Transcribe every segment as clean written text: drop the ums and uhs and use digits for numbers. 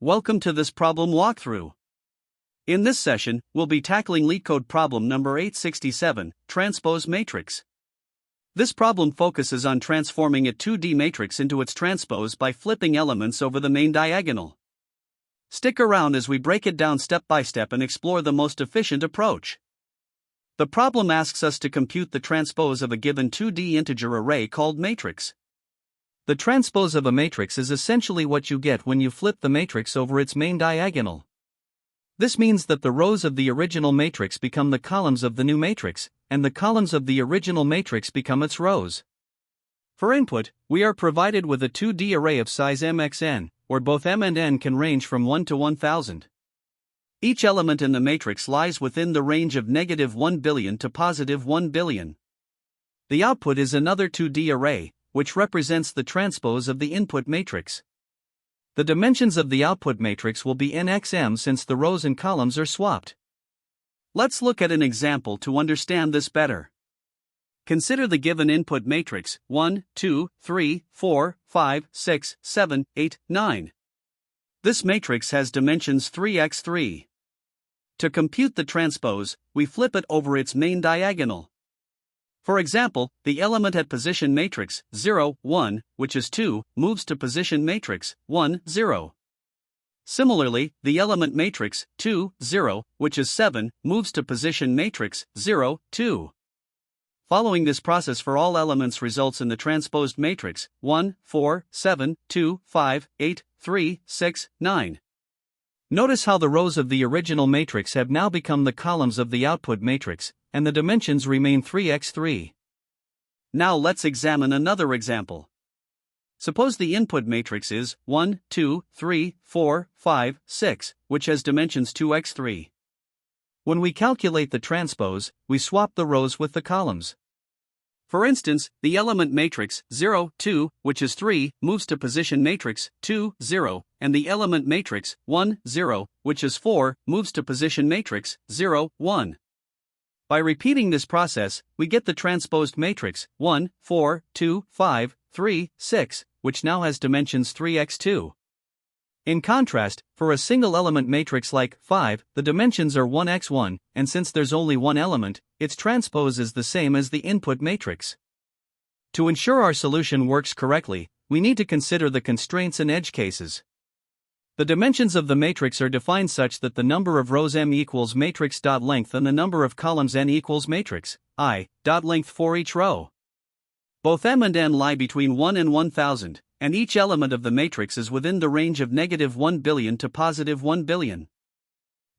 Welcome to this problem walkthrough. In this session, we'll be tackling LeetCode problem number 867, Transpose matrix. This problem focuses on transforming a 2D matrix into its transpose by flipping elements over the main diagonal. Stick around as we break it down step by step and explore the most efficient approach. The problem asks us to compute the transpose of a given 2D integer array called matrix. The transpose of a matrix is essentially what you get when you flip the matrix over its main diagonal. This means that the rows of the original matrix become the columns of the new matrix, and the columns of the original matrix become its rows. For input, we are provided with a 2D array of size mxn, where both m and n can range from 1 to 1000. Each element in the matrix lies within the range of -1 billion to +1 billion. The output is another 2D array, which represents the transpose of the input matrix. The dimensions of the output matrix will be nxm since the rows and columns are swapped. Let's look at an example to understand this better. Consider the given input matrix 1, 2, 3, 4, 5, 6, 7, 8, 9. This matrix has dimensions 3x3. To compute the transpose, we flip it over its main diagonal. For example, the element at position matrix 0, 1, which is 2, moves to position matrix 1, 0. Similarly, the element matrix 2, 0, which is 7, moves to position matrix 0, 2. Following this process for all elements results in the transposed matrix 1, 4, 7, 2, 5, 8, 3, 6, 9. Notice how the rows of the original matrix have now become the columns of the output matrix, and the dimensions remain 3x3. Now let's examine another example. Suppose the input matrix is 1, 2, 3, 4, 5, 6, which has dimensions 2x3. When we calculate the transpose, we swap the rows with the columns. For instance, the element matrix 0, 2, which is 3, moves to position matrix 2, 0, and the element matrix 1, 0, which is 4, moves to position matrix 0, 1. By repeating this process, we get the transposed matrix 1, 4, 2, 5, 3, 6, which now has dimensions 3x2. In contrast, for a single element matrix like 5, the dimensions are 1x1, and since there's only one element, its transpose is the same as the input matrix. To ensure our solution works correctly, we need to consider the constraints and edge cases. The dimensions of the matrix are defined such that the number of rows m equals matrix.length and the number of columns n equals matrix i.length for each row. Both m and n lie between 1 and 1000, and each element of the matrix is within the range of -1 billion to +1 billion.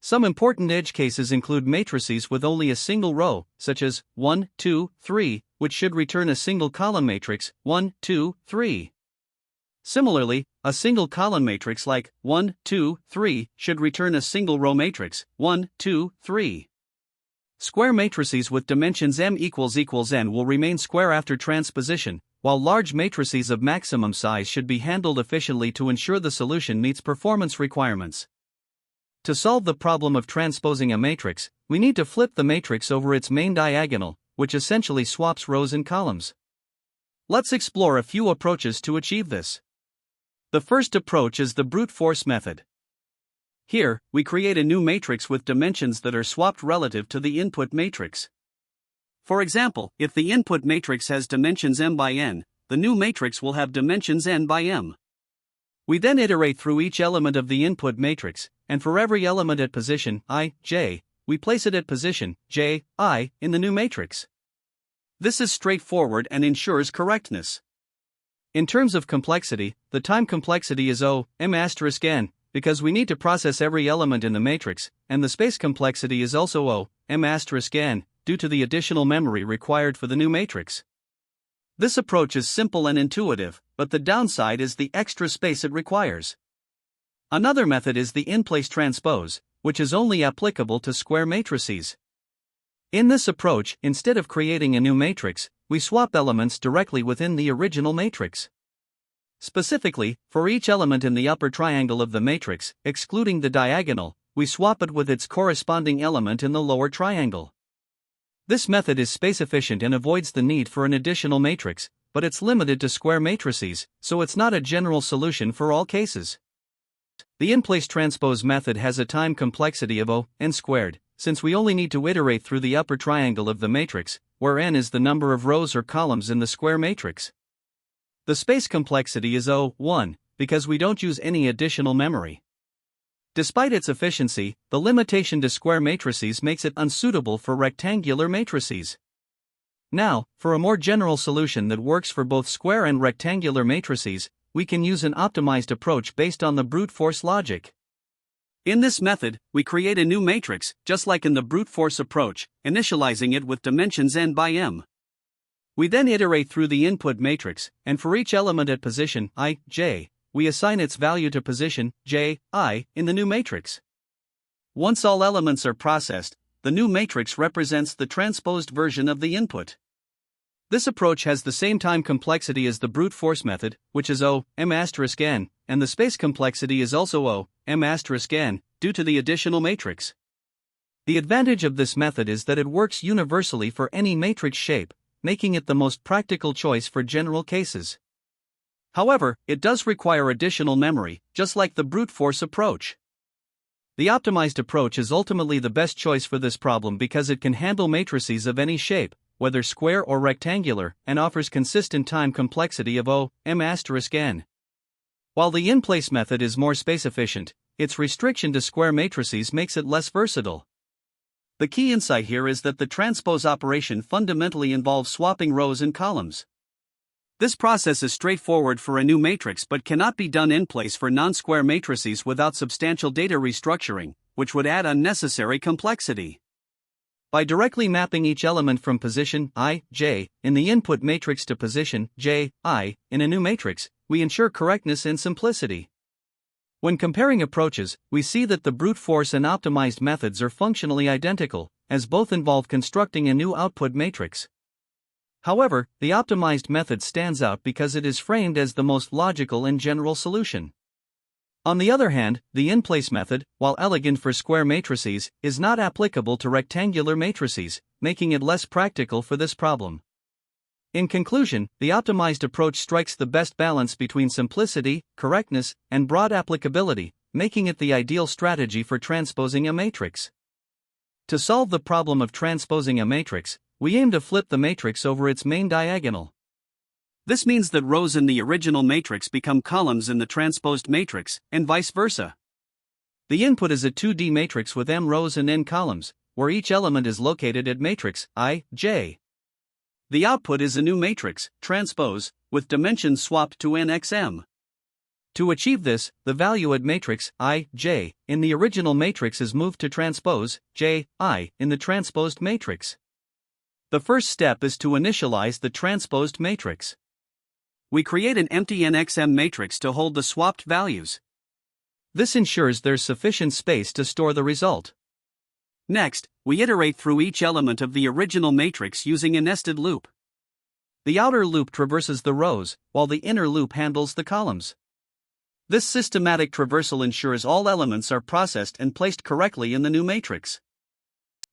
Some important edge cases include matrices with only a single row, such as 1, 2, 3, which should return a single column matrix 1, 2, 3. Similarly, a single column matrix like 1, 2, 3 should return a single row matrix 1, 2, 3. Square matrices with dimensions m equals n will remain square after transposition, while large matrices of maximum size should be handled efficiently to ensure the solution meets performance requirements. To solve the problem of transposing a matrix, we need to flip the matrix over its main diagonal, which essentially swaps rows and columns. Let's explore a few approaches to achieve this. The first approach is the brute force method. Here, we create a new matrix with dimensions that are swapped relative to the input matrix. For example, if the input matrix has dimensions m by n, the new matrix will have dimensions n by m. We then iterate through each element of the input matrix, and for every element at position i, j, we place it at position j, i in the new matrix. This is straightforward and ensures correctness. In terms of complexity, the time complexity is O(m*n), because we need to process every element in the matrix, and the space complexity is also O(m*n), due to the additional memory required for the new matrix. This approach is simple and intuitive, but the downside is the extra space it requires. Another method is the in-place transpose, which is only applicable to square matrices. In this approach, instead of creating a new matrix, we swap elements directly within the original matrix. Specifically, for each element in the upper triangle of the matrix, excluding the diagonal, we swap it with its corresponding element in the lower triangle. This method is space efficient and avoids the need for an additional matrix, but it's limited to square matrices, so it's not a general solution for all cases. The in-place transpose method has a time complexity of n squared, since we only need to iterate through the upper triangle of the matrix, where n is the number of rows or columns in the square matrix. The space complexity is 1, because we don't use any additional memory. Despite its efficiency, the limitation to square matrices makes it unsuitable for rectangular matrices. Now, for a more general solution that works for both square and rectangular matrices, we can use an optimized approach based on the brute force logic. In this method, we create a new matrix, just like in the brute force approach, initializing it with dimensions n by m. We then iterate through the input matrix, and for each element at position I, j, we assign its value to position j, I in the new matrix. Once all elements are processed, the new matrix represents the transposed version of the input. This approach has the same time complexity as the brute force method, which is m*n, and the space complexity is also m*n, due to the additional matrix. The advantage of this method is that it works universally for any matrix shape, making it the most practical choice for general cases. However, it does require additional memory, just like the brute force approach. The optimized approach is ultimately the best choice for this problem because it can handle matrices of any shape, whether square or rectangular, and offers consistent time complexity of m*n. While the in-place method is more space efficient, its restriction to square matrices makes it less versatile. The key insight here is that the transpose operation fundamentally involves swapping rows and columns. This process is straightforward for a new matrix but cannot be done in place for non-square matrices without substantial data restructuring, which would add unnecessary complexity. By directly mapping each element from position I, j, in the input matrix to position j, I, in a new matrix, we ensure correctness and simplicity. When comparing approaches, we see that the brute force and optimized methods are functionally identical, as both involve constructing a new output matrix. However, the optimized method stands out because it is framed as the most logical and general solution. On the other hand, the in-place method, while elegant for square matrices, is not applicable to rectangular matrices, making it less practical for this problem. In conclusion, the optimized approach strikes the best balance between simplicity, correctness, and broad applicability, making it the ideal strategy for transposing a matrix. To solve the problem of transposing a matrix, we aim to flip the matrix over its main diagonal. This means that rows in the original matrix become columns in the transposed matrix, and vice versa. The input is a 2D matrix with m rows and n columns, where each element is located at matrix I, j. The output is a new matrix, transpose, with dimensions swapped to nxm. To achieve this, the value at matrix I, j, in the original matrix is moved to transpose j, I, in the transposed matrix. The first step is to initialize the transposed matrix. We create an empty nxm matrix to hold the swapped values. This ensures there's sufficient space to store the result. Next, we iterate through each element of the original matrix using a nested loop. The outer loop traverses the rows, while the inner loop handles the columns. This systematic traversal ensures all elements are processed and placed correctly in the new matrix.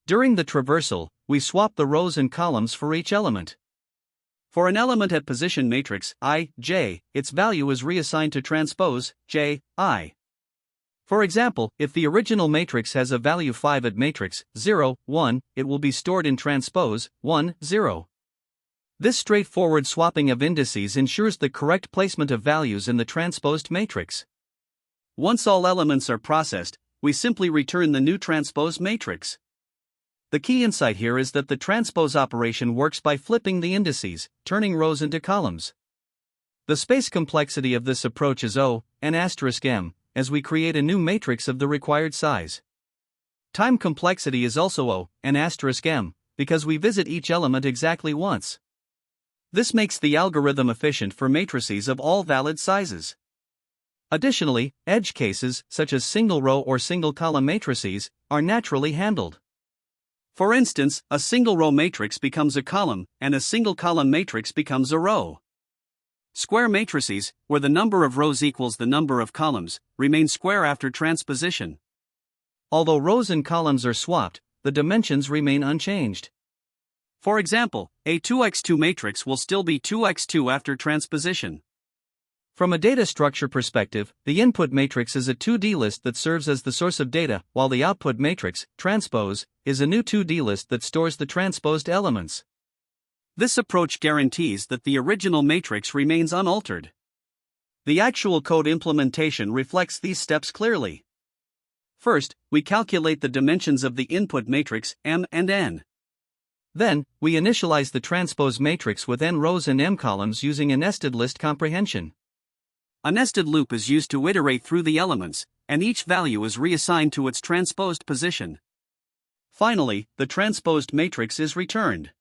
During the traversal, we swap the rows and columns for each element. For an element at position matrix I, j, its value is reassigned to transpose j, I. For example, if the original matrix has a value 5 at matrix 0, 1, it will be stored in transpose 1, 0. This straightforward swapping of indices ensures the correct placement of values in the transposed matrix. Once all elements are processed, we simply return the new transpose matrix. The key insight here is that the transpose operation works by flipping the indices, turning rows into columns. The space complexity of this approach is n*m, as we create a new matrix of the required size. Time complexity is also n*m, because we visit each element exactly once. This makes the algorithm efficient for matrices of all valid sizes. Additionally, edge cases, such as single row or single column matrices, are naturally handled. For instance, a single row matrix becomes a column, and a single column matrix becomes a row. Square matrices, where the number of rows equals the number of columns, remain square after transposition. Although rows and columns are swapped, the dimensions remain unchanged. For example, a 2x2 matrix will still be 2x2 after transposition. From a data structure perspective, the input matrix is a 2D list that serves as the source of data, while the output matrix, transpose, is a new 2D list that stores the transposed elements. This approach guarantees that the original matrix remains unaltered. The actual code implementation reflects these steps clearly. First, we calculate the dimensions of the input matrix M and N. Then, we initialize the transpose matrix with n rows and m columns using a nested list comprehension. A nested loop is used to iterate through the elements, and each value is reassigned to its transposed position. Finally, the transposed matrix is returned.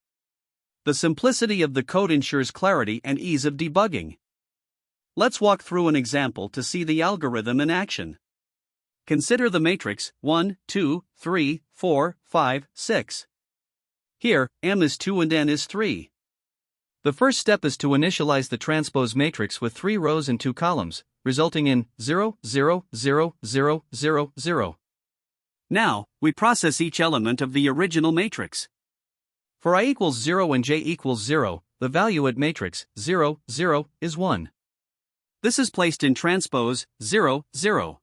The simplicity of the code ensures clarity and ease of debugging. Let's walk through an example to see the algorithm in action. Consider the matrix 1, 2, 3, 4, 5, 6. Here, M is 2 and N is 3. The first step is to initialize the transpose matrix with 3 rows and 2 columns, resulting in 0, 0, 0, 0, 0, 0. Now, we process each element of the original matrix. For I equals 0 and j equals 0, the value at matrix 0, 0 is 1. This is placed in transpose 0, 0.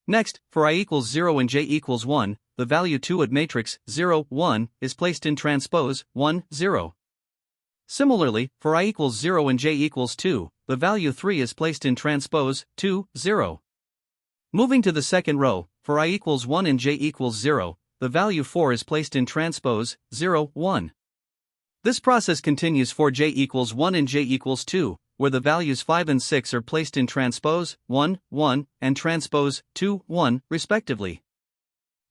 Next, for I equals 0 and j equals 1, the value 2 at matrix 0, 1 is placed in transpose 1, 0. Similarly, for I equals 0 and j equals 2, the value 3 is placed in transpose 2, 0. Moving to the second row, for I equals 1 and j equals 0, the value 4 is placed in transpose 0, 1. This process continues for j equals 1 and j equals 2, where the values 5 and 6 are placed in transpose 1, 1, and transpose 2, 1, respectively.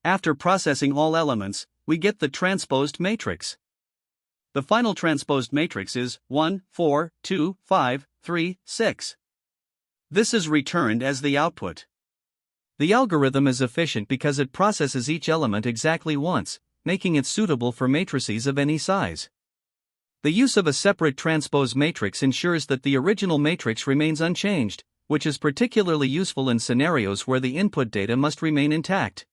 After processing all elements, we get the transposed matrix. The final transposed matrix is 1, 4, 2, 5, 3, 6. This is returned as the output. The algorithm is efficient because it processes each element exactly once, making it suitable for matrices of any size. The use of a separate transpose matrix ensures that the original matrix remains unchanged, which is particularly useful in scenarios where the input data must remain intact.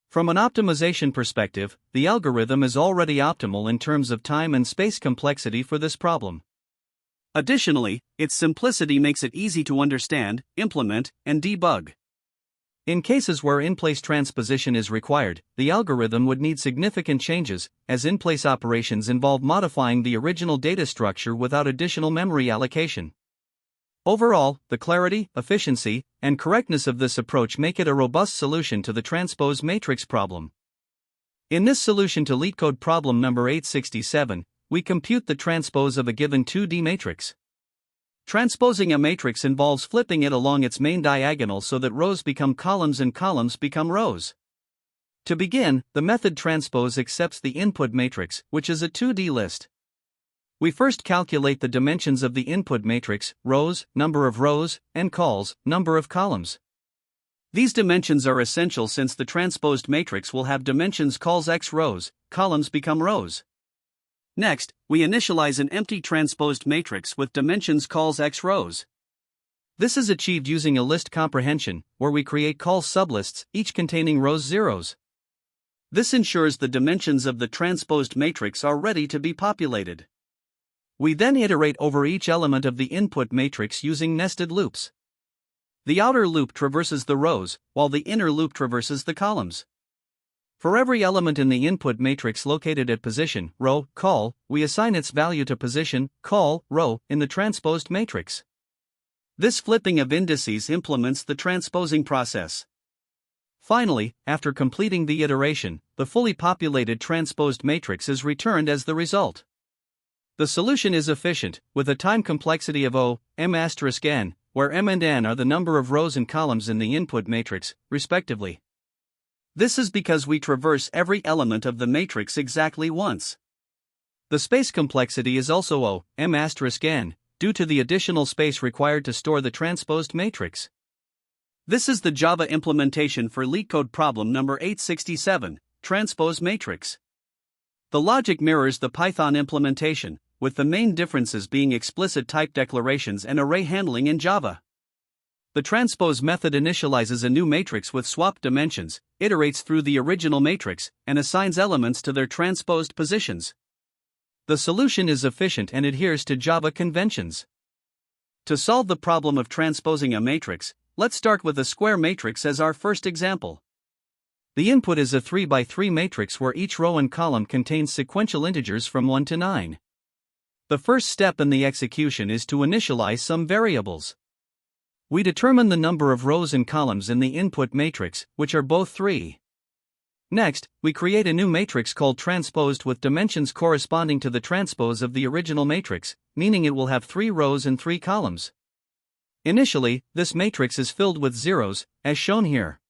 From an optimization perspective, the algorithm is already optimal in terms of time and space complexity for this problem. Additionally, its simplicity makes it easy to understand, implement, and debug. In cases where in-place transposition is required, the algorithm would need significant changes, as in-place operations involve modifying the original data structure without additional memory allocation. Overall, the clarity, efficiency, and correctness of this approach make it a robust solution to the transpose matrix problem. In this solution to LeetCode problem number 867, we compute the transpose of a given 2D matrix. Transposing a matrix involves flipping it along its main diagonal so that rows become columns and columns become rows. To begin, the method transpose accepts the input matrix, which is a 2D list. We first calculate the dimensions of the input matrix, rows, number of rows, and calls, number of columns. These dimensions are essential since the transposed matrix will have dimensions calls x rows, columns become rows. Next, we initialize an empty transposed matrix with dimensions calls x rows. This is achieved using a list comprehension, where we create call sublists, each containing rows zeros. This ensures the dimensions of the transposed matrix are ready to be populated. We then iterate over each element of the input matrix using nested loops. The outer loop traverses the rows, while the inner loop traverses the columns. For every element in the input matrix located at position, row, call, we assign its value to position, call, row, in the transposed matrix. This flipping of indices implements the transposing process. Finally, after completing the iteration, the fully populated transposed matrix is returned as the result. The solution is efficient, with a time complexity of O(m*(n), where m and n are the number of rows and columns in the input matrix, respectively. This is because we traverse every element of the matrix exactly once. The space complexity is also O(m*(n), due to the additional space required to store the transposed matrix. This is the Java implementation for LeetCode problem number 867, Transpose Matrix. The logic mirrors the Python implementation, with the main differences being explicit type declarations and array handling in Java. The transpose method initializes a new matrix with swapped dimensions, iterates through the original matrix, and assigns elements to their transposed positions. The solution is efficient and adheres to Java conventions. To solve the problem of transposing a matrix, let's start with a square matrix as our first example. The input is a 3 by 3 matrix where each row and column contains sequential integers from 1 to 9. The first step in the execution is to initialize some variables. We determine the number of rows and columns in the input matrix, which are both 3. Next, we create a new matrix called Transposed with dimensions corresponding to the transpose of the original matrix, meaning it will have 3 rows and 3 columns. Initially, this matrix is filled with zeros, as shown here.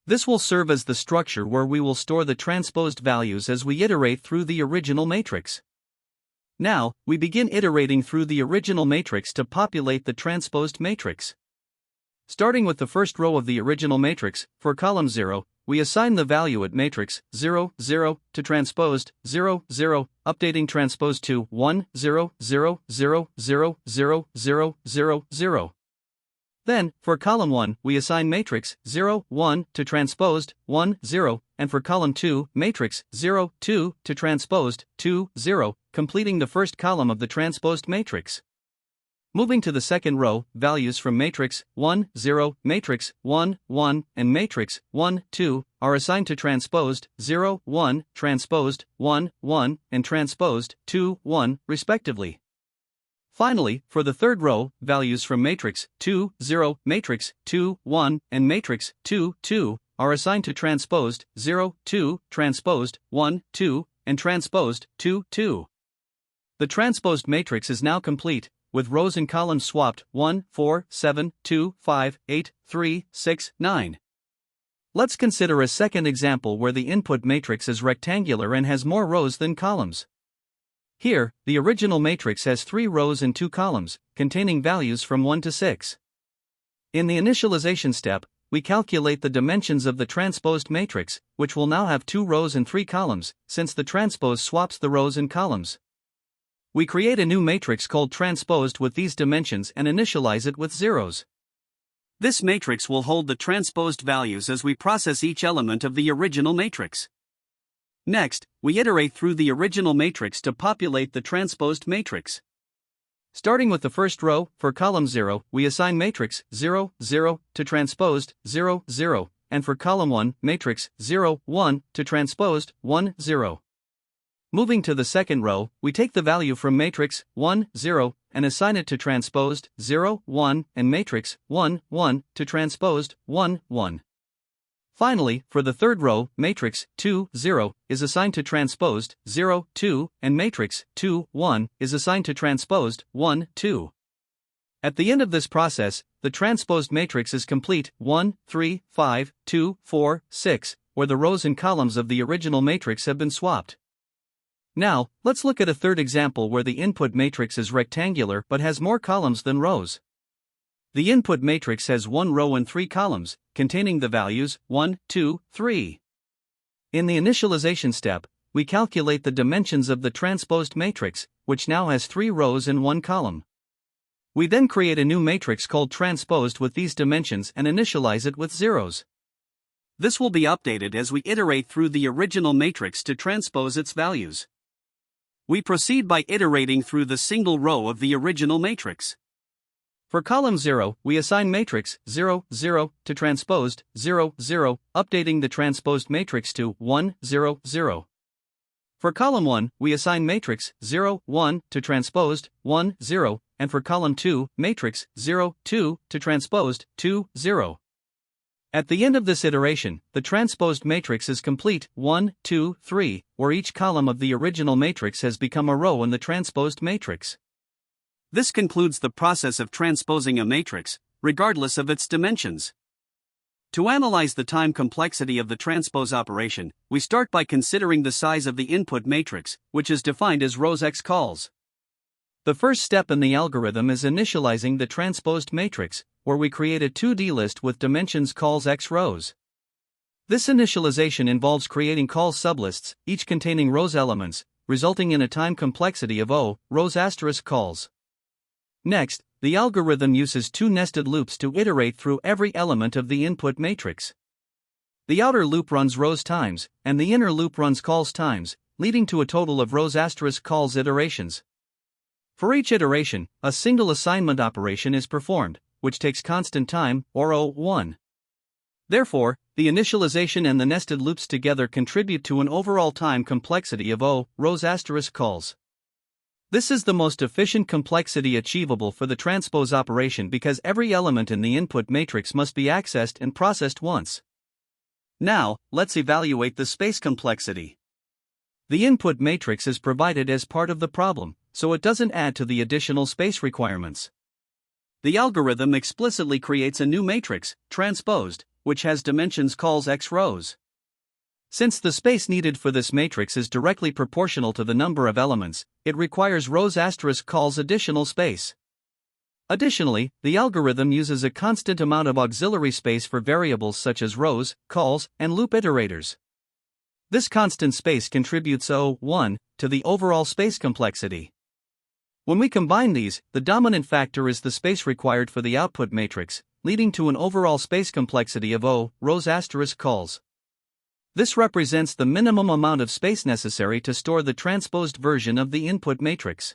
This will serve as the structure where we will store the transposed values as we iterate through the original matrix. Now, we begin iterating through the original matrix to populate the transposed matrix. Starting with the first row of the original matrix, for column 0, we assign the value at matrix 0, 0 to transposed 0, 0, updating transpose to 1, 0, 0, 0, 0, 0, 0, 0, 0. Then, for column 1, we assign matrix 0, 1 to transposed 1, 0, and for column 2, matrix 0, 2 to transposed 2, 0, completing the first column of the transposed matrix. Moving to the second row, values from matrix 1, 0, matrix 1, 1, and matrix 1, 2 are assigned to transposed 0, 1, transposed 1, 1, and transposed 2, 1, respectively. Finally, for the third row, values from matrix 2, 0, matrix 2, 1, and matrix 2, 2 are assigned to transposed 0, 2, transposed 1, 2, and transposed 2, 2. The transposed matrix is now complete, with rows and columns swapped 1, 4, 7, 2, 5, 8, 3, 6, 9. Let's consider a second example where the input matrix is rectangular and has more rows than columns. Here, the original matrix has 3 rows and 2 columns, containing values from 1 to 6. In the initialization step, we calculate the dimensions of the transposed matrix, which will now have 2 rows and 3 columns, since the transpose swaps the rows and columns. We create a new matrix called Transposed with these dimensions and initialize it with zeros. This matrix will hold the transposed values as we process each element of the original matrix. Next, we iterate through the original matrix to populate the transposed matrix. Starting with the first row, for column 0, we assign matrix 0, 0 to transposed 0, 0, and for column 1, matrix 0, 1 to transposed 1, 0. Moving to the second row, we take the value from matrix 1, 0 and assign it to transposed 0, 1 and matrix 1, 1 to transposed 1, 1. Finally, for the third row, matrix 2, 0 is assigned to transposed 0, 2 and matrix 2, 1 is assigned to transposed 1, 2. At the end of this process, the transposed matrix is complete 1, 3, 5, 2, 4, 6, where the rows and columns of the original matrix have been swapped. Now, let's look at a third example where the input matrix is rectangular but has more columns than rows. The input matrix has 1 row and 3 columns, containing the values 1, 2, 3. In the initialization step, we calculate the dimensions of the transposed matrix, which now has 3 rows and 1 column. We then create a new matrix called Transposed with these dimensions and initialize it with zeros. This will be updated as we iterate through the original matrix to transpose its values. We proceed by iterating through the single row of the original matrix. For column 0, we assign matrix 0, 0 to transposed 0, 0, updating the transposed matrix to 1, 0, 0. For column 1, we assign matrix 0, 1 to transposed 1, 0, and for column 2, matrix 0, 2 to transposed 2, 0. At the end of this iteration, the transposed matrix is complete 1, 2, 3, where each column of the original matrix has become a row in the transposed matrix. This concludes the process of transposing a matrix, regardless of its dimensions. To analyze the time complexity of the transpose operation, we start by considering the size of the input matrix, which is defined as rows x calls. The first step in the algorithm is initializing the transposed matrix, where we create a 2D list with dimensions calls x rows. This initialization involves creating call sublists, each containing rows elements, resulting in a time complexity of O rows asterisk calls. Next, the algorithm uses 2 nested loops to iterate through every element of the input matrix. The outer loop runs rows times, and the inner loop runs calls times, leading to a total of rows asterisk calls iterations. For each iteration, a single assignment operation is performed, which takes constant time, or O1. Therefore, the initialization and the nested loops together contribute to an overall time complexity of O rows * calls. This is the most efficient complexity achievable for the transpose operation because every element in the input matrix must be accessed and processed once. Now, let's evaluate the space complexity. The input matrix is provided as part of the problem, so it doesn't add to the additional space requirements. The algorithm explicitly creates a new matrix, transposed, which has dimensions calls x rows. Since the space needed for this matrix is directly proportional to the number of elements, it requires rows * calls additional space. Additionally, the algorithm uses a constant amount of auxiliary space for variables such as rows, calls, and loop iterators. This constant space contributes O1 to the overall space complexity. When we combine these, the dominant factor is the space required for the output matrix, leading to an overall space complexity of O rows * calls. This represents the minimum amount of space necessary to store the transposed version of the input matrix.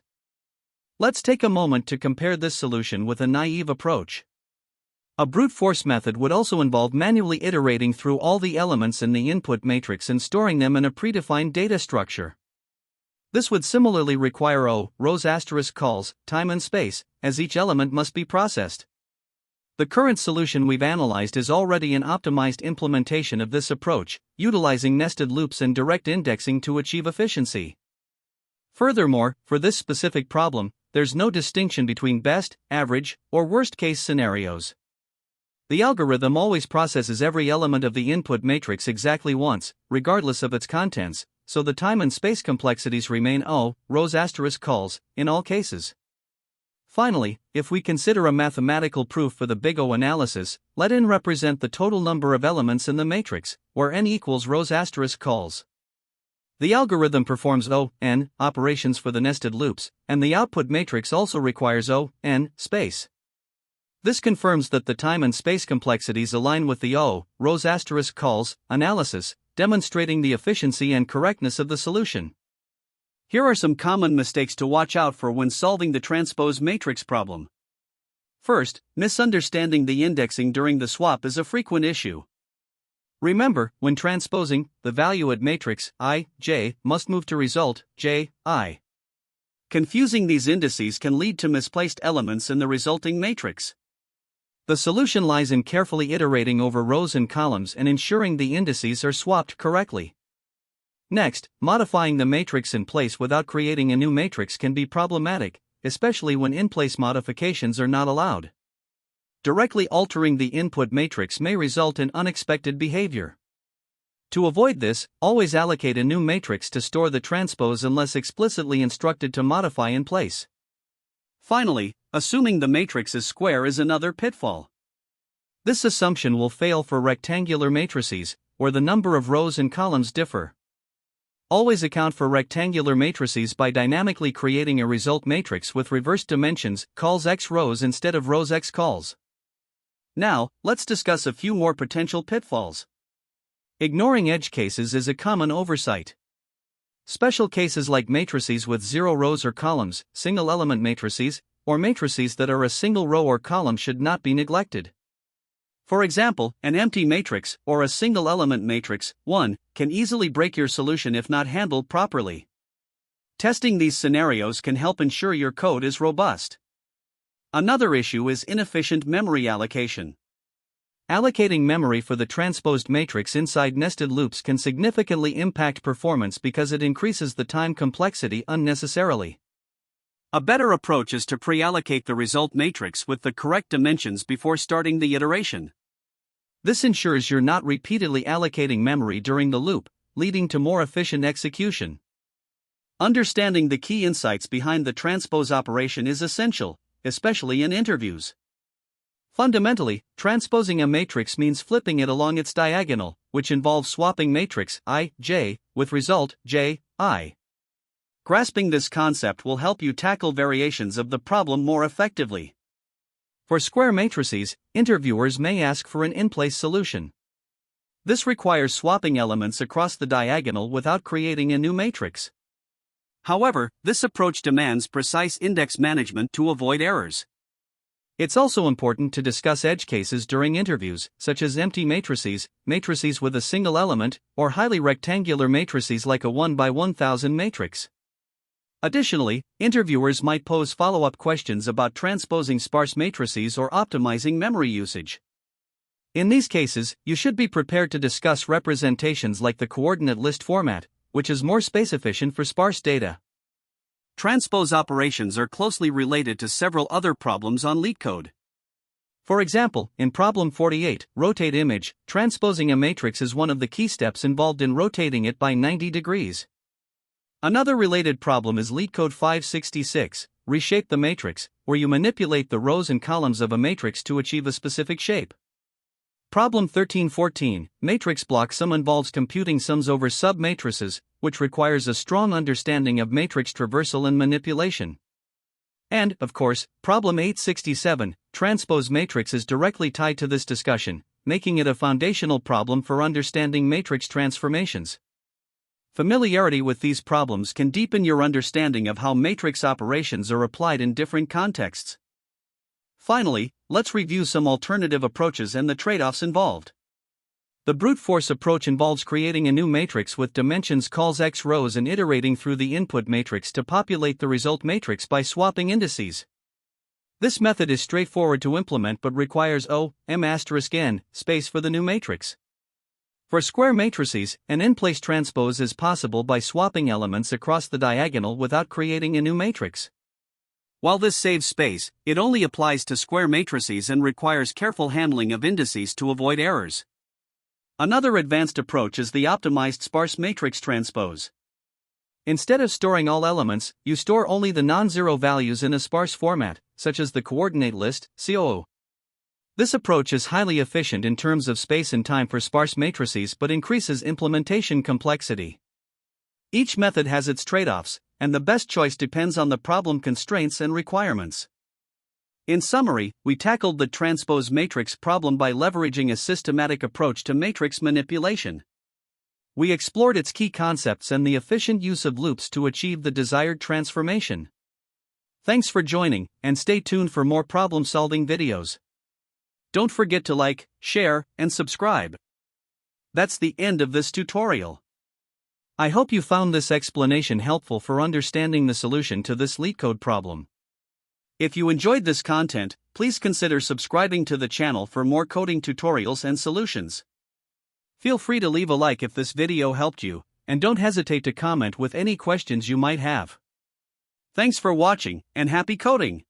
Let's take a moment to compare this solution with a naive approach. A brute force method would also involve manually iterating through all the elements in the input matrix and storing them in a predefined data structure. This would similarly require O rows * calls, time and space, as each element must be processed. The current solution we've analyzed is already an optimized implementation of this approach, utilizing nested loops and direct indexing to achieve efficiency. Furthermore, for this specific problem, there's no distinction between best, average, or worst-case scenarios. The algorithm always processes every element of the input matrix exactly once, regardless of its contents, so the time and space complexities remain O rows * calls in all cases. Finally, if we consider a mathematical proof for the big O analysis, let n represent the total number of elements in the matrix, where n equals rows * calls. The algorithm performs O(n) operations for the nested loops, and the output matrix also requires O(n) space. This confirms that the time and space complexities align with the O rows * calls analysis, demonstrating the efficiency and correctness of the solution. Here are some common mistakes to watch out for when solving the transpose matrix problem. First, misunderstanding the indexing during the swap is a frequent issue. Remember, when transposing, the value at matrix I, j must move to result j, I. Confusing these indices can lead to misplaced elements in the resulting matrix. The solution lies in carefully iterating over rows and columns and ensuring the indices are swapped correctly. Next, modifying the matrix in place without creating a new matrix can be problematic, especially when in-place modifications are not allowed. Directly altering the input matrix may result in unexpected behavior. To avoid this, always allocate a new matrix to store the transpose unless explicitly instructed to modify in place. Finally, assuming the matrix is square is another pitfall. This assumption will fail for rectangular matrices, where the number of rows and columns differ. Always account for rectangular matrices by dynamically creating a result matrix with reversed dimensions, calls x rows instead of rows x calls. Now, let's discuss a few more potential pitfalls. Ignoring edge cases is a common oversight. Special cases like matrices with 0 rows or columns, single element matrices, or matrices that are a single row or column should not be neglected. For example, an empty matrix, or a single element matrix, 1, can easily break your solution if not handled properly. Testing these scenarios can help ensure your code is robust. Another issue is inefficient memory allocation. Allocating memory for the transposed matrix inside nested loops can significantly impact performance because it increases the time complexity unnecessarily. A better approach is to pre-allocate the result matrix with the correct dimensions before starting the iteration. This ensures you're not repeatedly allocating memory during the loop, leading to more efficient execution. Understanding the key insights behind the transpose operation is essential, especially in interviews. Fundamentally, transposing a matrix means flipping it along its diagonal, which involves swapping matrix I, j, with result j, I. Grasping this concept will help you tackle variations of the problem more effectively. For square matrices, interviewers may ask for an in-place solution. This requires swapping elements across the diagonal without creating a new matrix. However, this approach demands precise index management to avoid errors. It's also important to discuss edge cases during interviews, such as empty matrices, matrices with a single element, or highly rectangular matrices like a 1 by 1000 matrix. Additionally, interviewers might pose follow-up questions about transposing sparse matrices or optimizing memory usage. In these cases, you should be prepared to discuss representations like the coordinate list format, which is more space-efficient for sparse data. Transpose operations are closely related to several other problems on LeetCode. For example, in problem 48, rotate image, transposing a matrix is one of the key steps involved in rotating it by 90 degrees. Another related problem is LeetCode 566, reshape the matrix, where you manipulate the rows and columns of a matrix to achieve a specific shape. Problem 1314, matrix block sum involves computing sums over sub-matrices, which requires a strong understanding of matrix traversal and manipulation. And, of course, problem 867, transpose matrix is directly tied to this discussion, making it a foundational problem for understanding matrix transformations. Familiarity with these problems can deepen your understanding of how matrix operations are applied in different contexts. Finally, let's review some alternative approaches and the trade-offs involved. The brute force approach involves creating a new matrix with dimensions calls x rows and iterating through the input matrix to populate the result matrix by swapping indices. This method is straightforward to implement but requires n space for the new matrix. For square matrices, an in-place transpose is possible by swapping elements across the diagonal without creating a new matrix. While this saves space, it only applies to square matrices and requires careful handling of indices to avoid errors. Another advanced approach is the optimized sparse matrix transpose. Instead of storing all elements, you store only the non-zero values in a sparse format, such as the coordinate list, COO. This approach is highly efficient in terms of space and time for sparse matrices but increases implementation complexity. Each method has its trade-offs, and the best choice depends on the problem constraints and requirements. In summary, we tackled the transpose matrix problem by leveraging a systematic approach to matrix manipulation. We explored its key concepts and the efficient use of loops to achieve the desired transformation. Thanks for joining, and stay tuned for more problem-solving videos. Don't forget to like, share, and subscribe. That's the end of this tutorial. I hope you found this explanation helpful for understanding the solution to this LeetCode problem. If you enjoyed this content, please consider subscribing to the channel for more coding tutorials and solutions. Feel free to leave a like if this video helped you, and don't hesitate to comment with any questions you might have. Thanks for watching, and happy coding!